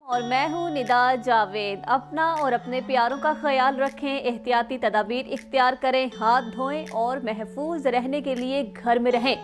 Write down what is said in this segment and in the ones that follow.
और मैं हूँ निदा जावेद। अपना और अपने प्यारों का ख्याल रखें, एहतियाती तदाबीर इख्तियार करें, हाथ धोएं और महफूज रहने के लिए घर में रहें।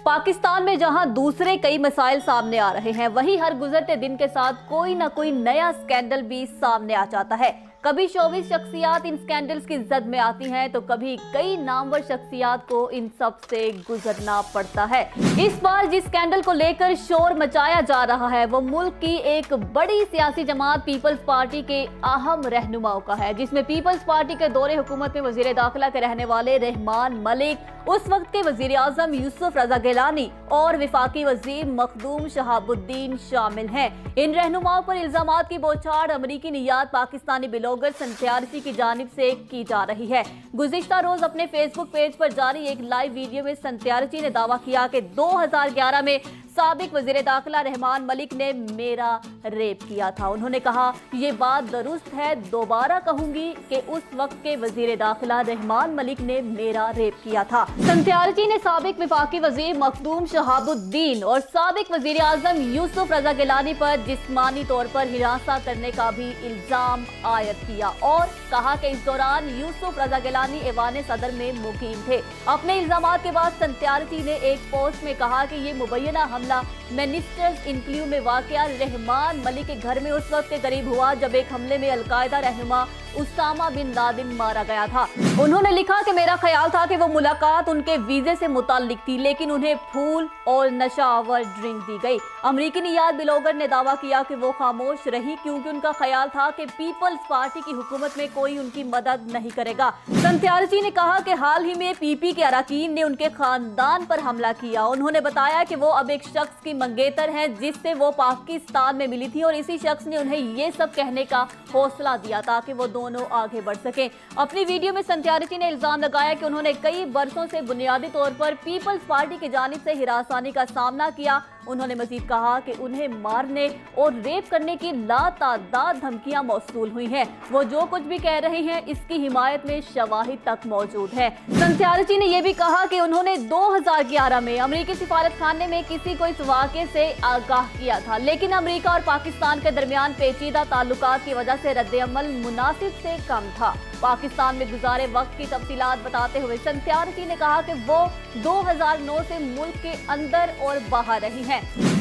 पाकिस्तान में जहां दूसरे कई मसाइल सामने आ रहे हैं, वहीं हर गुजरते दिन के साथ कोई ना कोई नया स्कैंडल भी सामने आ जाता है। कभी शोबिस शख्सियात इन स्कैंडल्स की जद में आती हैं, तो कभी कई नामवर शख्सियात को इन सब से गुजरना पड़ता है। इस बार जिस स्कैंडल को लेकर शोर मचाया जा रहा है, वो मुल्क की एक बड़ी सियासी जमात पीपल्स पार्टी के अहम रहनुमाओं का है, जिसमें पीपल्स पार्टी के दौरे हुकूमत में वजीर दाखिला के रहने वाले रहमान मलिक, उस वक्त के वजीर आजम यूसुफ रजा गिलानी और विफाकी वजीर मखदूम शहाबुद्दीन शामिल हैं। इन रहनुमाओं पर इल्जामात की बौछार अमरीकी नियात पाकिस्तानी ब्लॉगर संत्यारची की जानिब से की जा रही है। गुज़िश्ता रोज अपने फेसबुक पेज पर जारी एक लाइव वीडियो में संत्यारची ने दावा किया कि 2011 में साबिक वजीर दाखिला रहमान मलिक ने मेरा रेप किया था। उन्होंने कहा, ये बात दुरुस्त है, दोबारा कहूंगी कि उस वक्त के वजीर दाखिला रहमान मलिक ने मेरा रेप किया था। संत्यारची ने साबिक विफाकी वजीर मखदूम शहाबुद्दीन और साबिक वजीर आजम यूसुफ रजा गिलानी पर जिस्मानी तौर पर हिरासा करने का भी इल्जाम आयद किया और कहा कि इस दौरान यूसुफ रजा गिलानी ऐवान सदर में मुकीम थे। अपने इल्जामात के बाद संत्यारची ने एक पोस्ट में कहा कि ये मुबैना हमला मिनिस्टर्स इनक्लू में वाक़या रहमान मलिक के घर में उस वक्त के करीब हुआ जब एक हमले में अलकायदा रहनुमा उसामा बिन लादेन मारा गया था। उन्होंने लिखा कि मेरा ख्याल था कि वो मुलाकात उनके वीजे से मुताल्लिक थी, लेकिन उन्हें फूल और नशावर ड्रिंक दी गई। अमरीकी नियात ब्लॉगर ने दावा किया कि वो खामोश रही क्योंकि उनका ख्याल था कि पीपल्स पार्टी की हुकूमत में कोई उनकी मदद नहीं करेगा। संत्यारची ने कहा कि हाल ही में पीपी के अरकान ने उनके खानदान पर हमला किया। उन्होंने बताया कि वो अब एक शख्स की मंगेतर हैं जिससे वो पाकिस्तान में मिली थी और इसी शख्स ने उन्हें ये सब कहने का हौसला दिया ताकि वो दोनों आगे बढ़ सकें। अपनी वीडियो में संत्यारची ने इल्जाम लगाया कि उन्होंने कई बरसों से बुनियादी तौर पर पीपल्स पार्टी की जानिब से हिरासानी का सामना किया। उन्होंने मजीद कहा कि उन्हें मारने और रेप करने की लातादाद धमकियां मौसूल हुई हैं। वो जो कुछ भी कह रहे हैं इसकी हिमायत में शवाहिद तक मौजूद है। संत्यारची ने यह भी कहा कि उन्होंने 2011 में अमरीकी सिफारत खाने में किसी को इस वाक़े से आगाह किया था, लेकिन अमरीका और पाकिस्तान के दरमियान पेचीदा ताल्लुकात की वजह से रद्द-ए-अमल मुनासिब से कम था। पाकिस्तान में गुजारे वक्त की तफसीलात बताते हुए संत्यारची ने कहा कि वो 2009 से मुल्क के अंदर और बाहर रही हैं।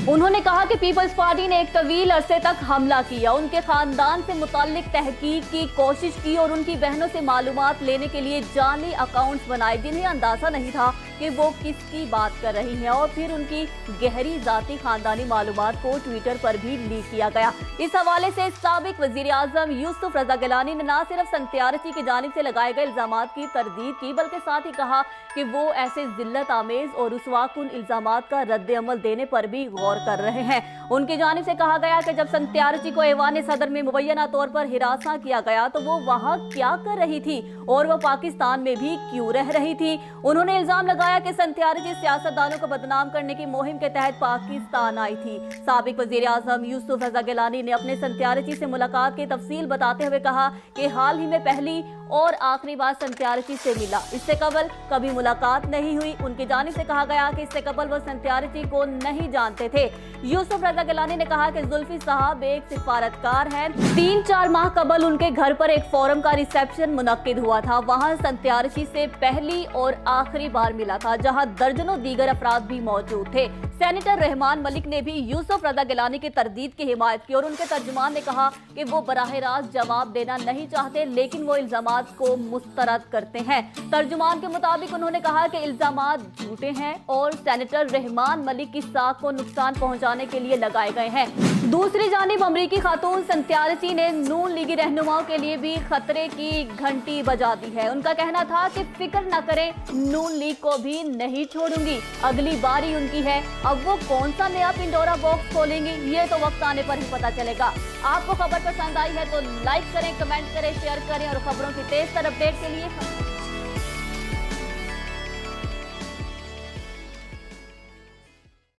उन्होंने कहा कि पीपल्स पार्टी ने एक तवील अरसे तक हमला किया, उनके खानदान से मुताल्लिक तहकीक की कोशिश की और उनकी बहनों से मालूमात लेने के लिए जाली अकाउंट्स बनाए जिन्हें अंदाजा नहीं था कि वो किसकी बात कर रही हैं, और फिर उनकी गहरी जाती खानदानी मालूमात को ट्विटर पर भी लीक किया गया। इस हवाले से साबिक वजीर आजम यूसुफ रजा गिलानी ने न सिर्फ संत्यारची की जानिब से लगाए गए इल्जामात की तरदीद की, बल्कि साथ ही कहा कि वो ऐसे जिल्लत आमेज और रुस्वाकुन इल्जामात का रद्द-ए-अमल देने पर भी गौर कर रहे हैं। उनकी जानिब से कहा गया कि जब संत्यारची को ऐवान सदर में मुबैना तौर पर हिरासा किया गया तो वो वहां क्या कर रही थी और वो पाकिस्तान में भी क्यों रह रही थी। उन्होंने इल्जाम लगाया कि संत्यारची सियासतदानों को बदनाम करने की मुहिम के तहत पाकिस्तान आई थी। साबिक वजीर आजम यूसुफ रजा गिलानी ने अपने संत्यारची से मुलाकात की तफसील बताते हुए कहा कि हाल ही में पहली और आखिरी बार संत्यारची से मिला, इससे कबल कभी मुलाकात नहीं हुई। उनकी जानिब से कहा गया कि इससे कबल वो संत्यारची को नहीं जानते थे। यूसुफ रजा गिलानी ने कहा कि जुल्फी साहब एक सिफारतकार हैं। 3-4 माह कबल उनके घर पर एक फोरम का रिसेप्शन मुनक्किद हुआ था। वहां संत्यारची से पहली और आखिरी बार मिला था, जहां दर्जनों दीगर अफराद भी मौजूद थे। सेनेटर रहमान मलिक ने भी यूसुफ रजा गिलानी की तरदीद की हिमायत की और उनके तर्जुमान ने कहा कि वो बराह रास्त जवाब देना नहीं चाहते, लेकिन वो इल्जामात को मुस्तरद करते हैं। तर्जुमान के मुताबिक उन्होंने कहा कि इल्जामात झूठे हैं और सेनेटर रहमान मलिक की साख को नुकसान पहुंचाने के लिए लगाए गए हैं। दूसरी जानिब अमरीकी खातून संत्यारची ने नून लीगी रहनुमाओं के लिए भी खतरे की घंटी बजा दी है। उनका कहना था कि फिक्र न करें, नून लीग को भी नहीं छोड़ूंगी, अगली बारी उनकी है। अब वो कौन सा नया पिंडोरा बॉक्स खोलेंगी ये तो वक्त आने पर ही पता चलेगा। आपको खबर पसंद आई है तो लाइक करें, कमेंट करें, शेयर करें और खबरों की तेज तर अपडेट के लिए